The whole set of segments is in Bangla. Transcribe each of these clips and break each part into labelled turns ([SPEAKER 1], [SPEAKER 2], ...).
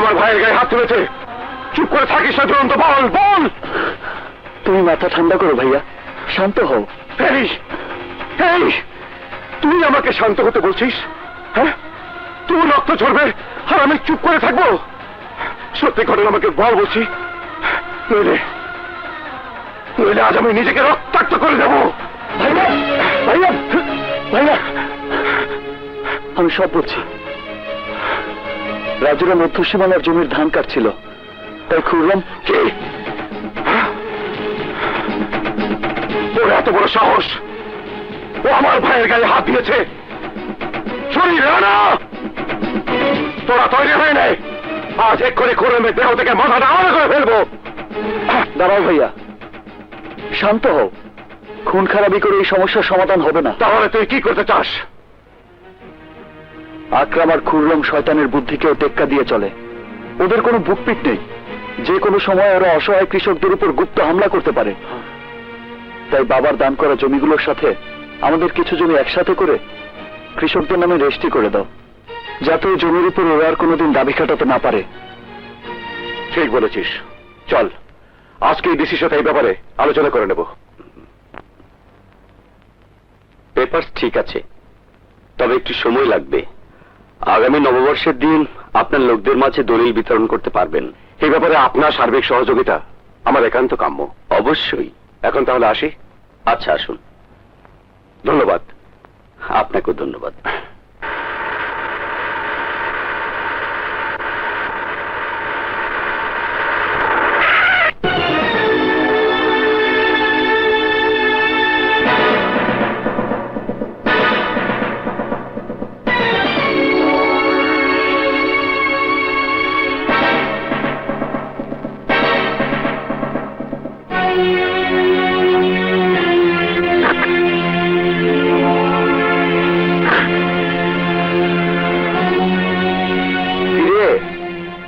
[SPEAKER 1] আমার ভাইয়ের গায়ে হাত তুলেছে। চুপ করে থাকিস না দুরন্ত, বল বল।
[SPEAKER 2] তুমি মাথা ঠান্ডা করো ভাইয়া, শান্ত হও।
[SPEAKER 1] এই এই তুই আমাকে শান্ত হতে বলছিস? হ্যাঁ, তুই রক্ত ঝরবে আর আমি চুপ করে থাকবো? সত্যি ঘটনা আমাকে বল বলছি, নইলে নইলে আজ আমি নিজেকে রক্তাক্ত করে দেবো।
[SPEAKER 2] ভাইয়া ভাইয়া ভাইয়া, আমি সব বলছি। রাজুরা মধ্য সীমানার জমির ধান কাটছিল, তাই খুললাম।
[SPEAKER 1] কি ওর এত বড় সাহস? ও আমার ভাইয়ের গায়ে হাত দিয়েছে। শরীর না, তোরা তৈরি হয়ে নেই, আজ এক্ষুনি খুরমের দেহ থেকে মাথাটা আলাদা করে ফেলবো।
[SPEAKER 2] দাঁড়াও ভাইয়া, শান্ত হও। খুন খারাপি করে এই সমস্যার সমাধান হবে না।
[SPEAKER 1] তাহলে তুই কি করতে চাস?
[SPEAKER 2] আকরাম আর খুররম শয়তানের বুদ্ধিকেও টেক্কা দিয়ে চলে। ওদের কোনো বুকপিট নেই, যে কোনো সময় ওরা অসহায় কৃষকদের উপর গুপ্ত হামলা করতে পারে। তাই বাবার দান করা জমিগুলোর সাথে আমাদের কিছু জমি একসাথে করে কৃষকদের নামে রেজিস্ট্রি করে দাও, যাতে ওই জমির উপর ওরা আর কোনোদিন দাবি খাটাতে না পারে।
[SPEAKER 1] ঠিক বলেছিস, চল আজকে এই ডিসির সাথে এই ব্যাপারে আলোচনা করে নেব।
[SPEAKER 3] পেপারস ঠিক আছে, তবে একটু সময় লাগবে। আগামী নববর্ষের দিন আপনার লোকদের মাঝে দলিল বিতরণ করতে পারবেন।
[SPEAKER 1] এই ব্যাপারে আপনার সার্বিক সহযোগিতা আমার একান্ত কাম্য।
[SPEAKER 3] অবশ্যই।
[SPEAKER 1] এখন তাহলে আসি।
[SPEAKER 3] আচ্ছা, আসুন।
[SPEAKER 1] ধন্যবাদ।
[SPEAKER 3] আপনাকেও ধন্যবাদ।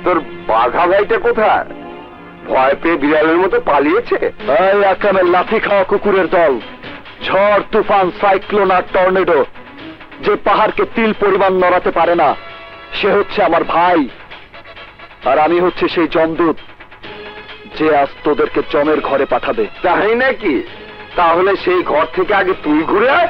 [SPEAKER 1] তোর বাঘা ভাইটা কোথায়? ভয় পেয়ে বিড়ালের মতো পালিয়েছে?
[SPEAKER 2] এই আকরামের লাথি খাওয়া কুকুরের দল, ঝড় তুফান সাইক্লোন আর টর্নেডো, যে পাহাড়কে তিল পরিমাণ নড়াতে পারে না, সে হচ্ছে আমার ভাই। আর আমি হচ্ছে সেই যমদূত, যে আজ তোদেরকে জমের ঘরে পাঠাবে।
[SPEAKER 1] তাই নাকি? তাহলে সেই ঘর থেকে আগে তুই ঘুরে আয়।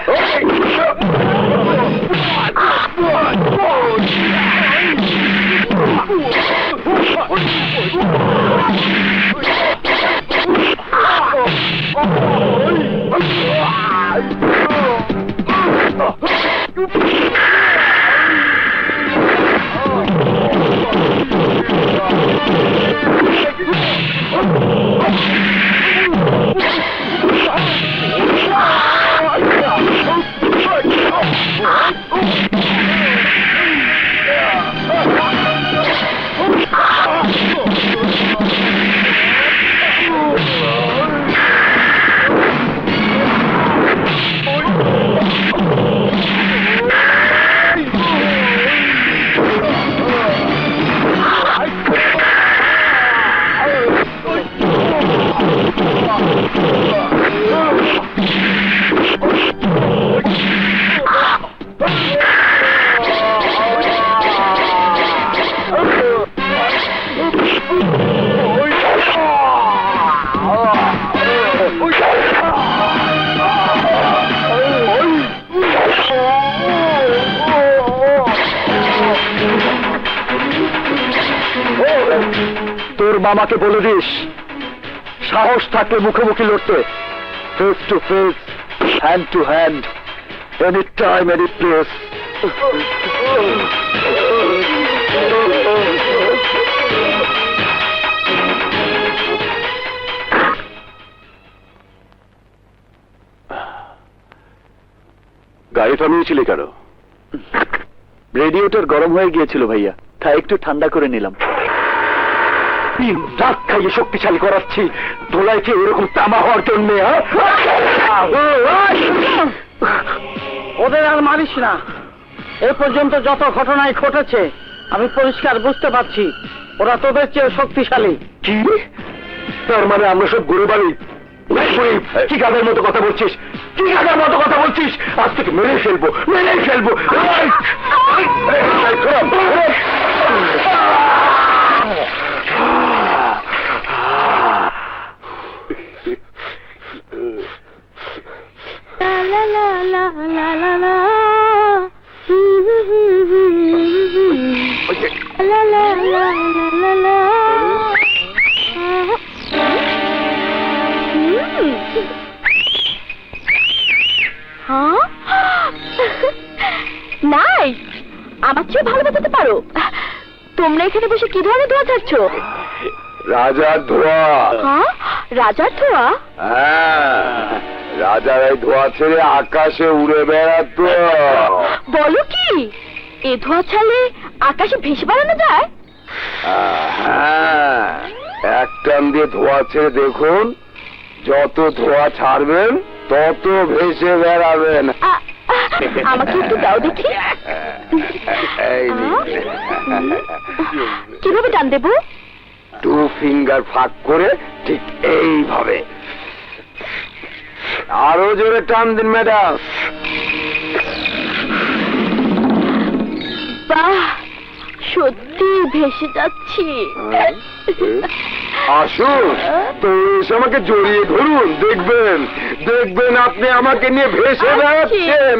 [SPEAKER 2] তোর মামাকে বলে দিস, সাহস থাকলে মুখোমুখি লড়তে, face to face, hand to hand, any time any place.
[SPEAKER 1] গাড়ি থামিয়েছিলি কেন?
[SPEAKER 2] রেডিয়েটর গরম হয়ে গিয়েছিল ভাইয়া, তাই একটু ঠান্ডা করে নিলাম।
[SPEAKER 1] রাত খাইয়ে শক্তিশালী করাচ্ছি ধোলাইকে এরকম তামা হওয়ার জন্য।
[SPEAKER 4] ওদের আর মারিস না। এ পর্যন্ত যত ঘটনাই ঘটেছে আমি পরিষ্কার বুঝতে পারছি ওরা তোদের চেয়ে শক্তিশালী।
[SPEAKER 1] কি? তার মানে আমরা সব গরু বাড়ি? কি গাধার মতো কথা বলছিস? কি গাধার মতো কথা বলছিস? আজ থেকে মেরে ফেলবো, মেরে ফেলবো।
[SPEAKER 5] এখানে বসে কি ধরনের ধোঁয়া ছাড়ছো?
[SPEAKER 1] রাজার ধোয়া।
[SPEAKER 5] হ্যাঁ, রাজার ধোঁয়া?
[SPEAKER 1] হ্যাঁ, রাজার এই ধোয়া ছেড়ে আকাশে উড়ে বেড়াতো।
[SPEAKER 5] বলো কি, এ ধোঁয়া ছাড়লে আকাশে ভেসে বেড়ানো যায়?
[SPEAKER 1] হ্যাঁ, এক টান দিয়ে ধোয়া ছেড়ে দেখুন, যত ধোয়া ছাড়বেন তত ভেসে বেড়াবেন।
[SPEAKER 5] আমাকে একটু দাও দেখি।
[SPEAKER 1] এই নিন।
[SPEAKER 5] কিভাবে টান দেবো?
[SPEAKER 1] 2 ফিঙ্গার ফাঁক করে ঠিক এইভাবে। আরো জোরে টান দিন ম্যাডাম।
[SPEAKER 5] বাহ, সত্যি ভেসে যাচ্ছি।
[SPEAKER 1] আসুন তো, এসে আমাকে জড়িয়ে ধরুন, দেখবেন দেখবেন আপনি আমাকে নিয়ে ভেসে বেড়াচ্ছেন।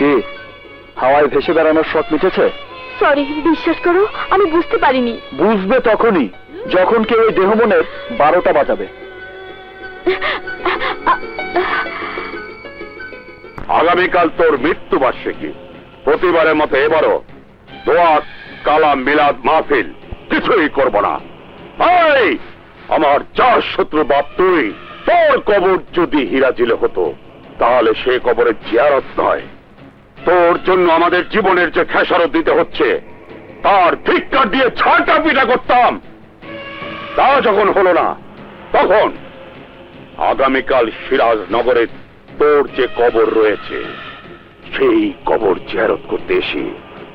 [SPEAKER 2] কি হাওয়ায় ভেসে বেড়ানোর শখ মিটেছে?
[SPEAKER 5] সরি, বিশ্বাস করো আমি বুঝতে পারিনি।
[SPEAKER 2] বুঝবে তখনই যখন কেউ ওই দেহ মনের 12টা বাজাবে।
[SPEAKER 1] আগামীকাল তোর মৃত্যুবার্ষিকী, প্রতিবারের মতো এবারও দোয়া কালাম মিলাদ মাহফিল কিছুই করব না। এই আমার যার শত্রু বাপ তুই, তোর কবর যদি হীরাজিলে হতো তাহলে সে কবরের জিয়ারত নয়, তোর জন্য আমাদের জীবনের যে খেসারত দিতে হচ্ছে তার ধিক্কার দিয়ে ছাটা পিটা করতাম। তা যখন হলো না, তখন আগামীকাল সিরাজনগরে তোর যে কবর রয়েছে সেই কবর জিয়ারত করতে এসে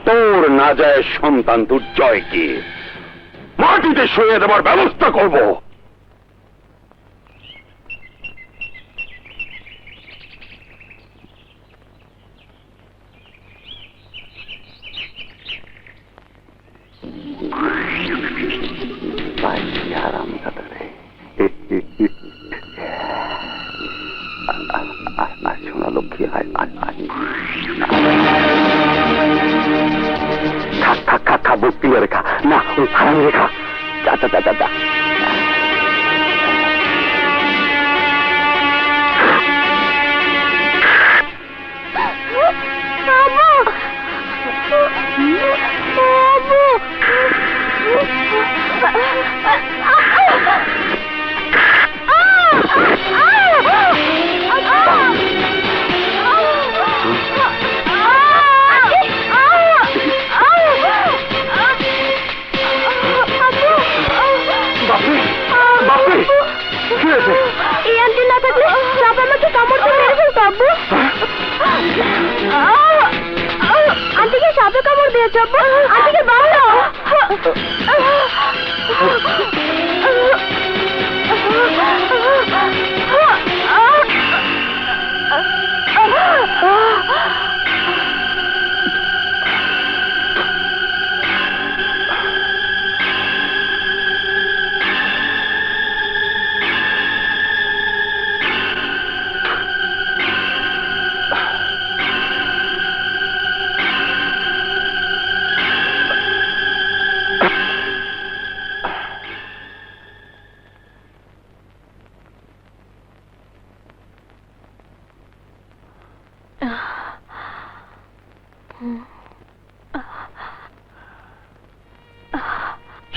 [SPEAKER 1] তোর নাজায়েজ সন্তান দুর্জয়কে মাটিতে শুয়ে দেওয়ার ব্যবস্থা করব। সোনা লক্ষ্মী, খা বক্তি রেখা না, ওই হারামি রেখা। যা যা যা যা যা।
[SPEAKER 5] এই আন্টি না থাকলে সাপ আমাকে কামড় দিয়ে মেরে ফেলতো আব্বু। আন্টিকে সাপে কামড় দিয়েছে আব্বু, আন্টিকে বাঁচাও।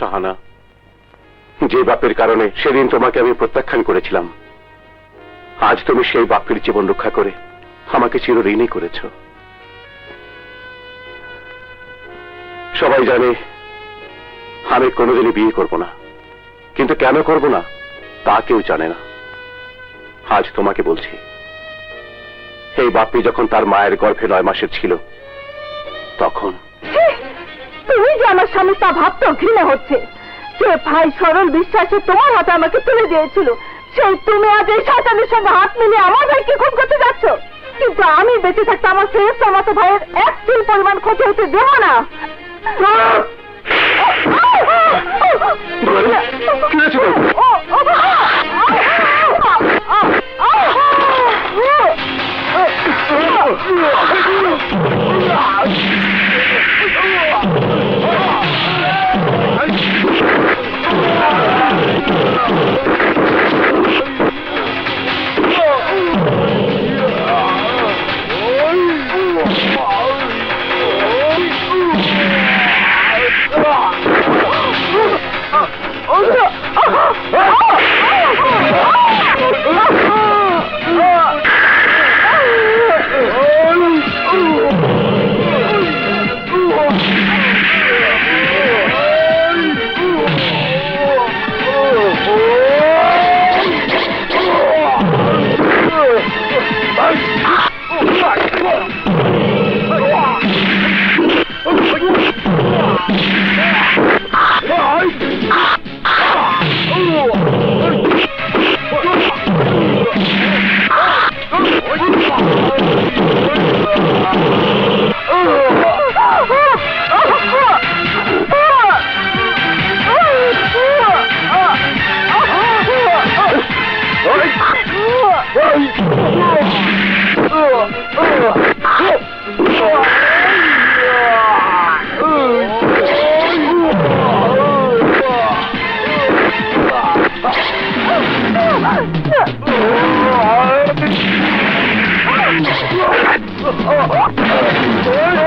[SPEAKER 1] সাহানা, যে বাপের কারণে সেদিন তোমাকে আমি প্রত্যাখ্যান করেছিলাম, আজ তুমি সেই বাপের জীবন রক্ষা করে আমাকে চিরঋণী করেছ। সবাই জানে আমি কোনোদিনই বিয়ে করব না, কিন্তু কেন করব না তা কেউ জানে না। আজ তোমাকে বলছি, এই বাপি যখন তার মায়ের গর্ভে 9 মাসের ছিল, তখন
[SPEAKER 5] তুমি যে আমার স্বামী তা ভাবতেও ঘৃণা হচ্ছে। যে ভাই সরল বিশ্বাসে তোমার হাতে আমাকে তুলে দিয়েছিল, সেই তুমি আজ এই শয়তানের সঙ্গে হাত মিলিয়ে আমার ভাইকে খুন করতে যাচ্ছ। কিন্তু আমি বেঁচে থাকতে আমার ফেরেশতার মতো ভাইয়ের এক চুল পরিমাণ ক্ষতি হতে দেব না।
[SPEAKER 1] কি হয়েছে তোর?
[SPEAKER 5] Oh!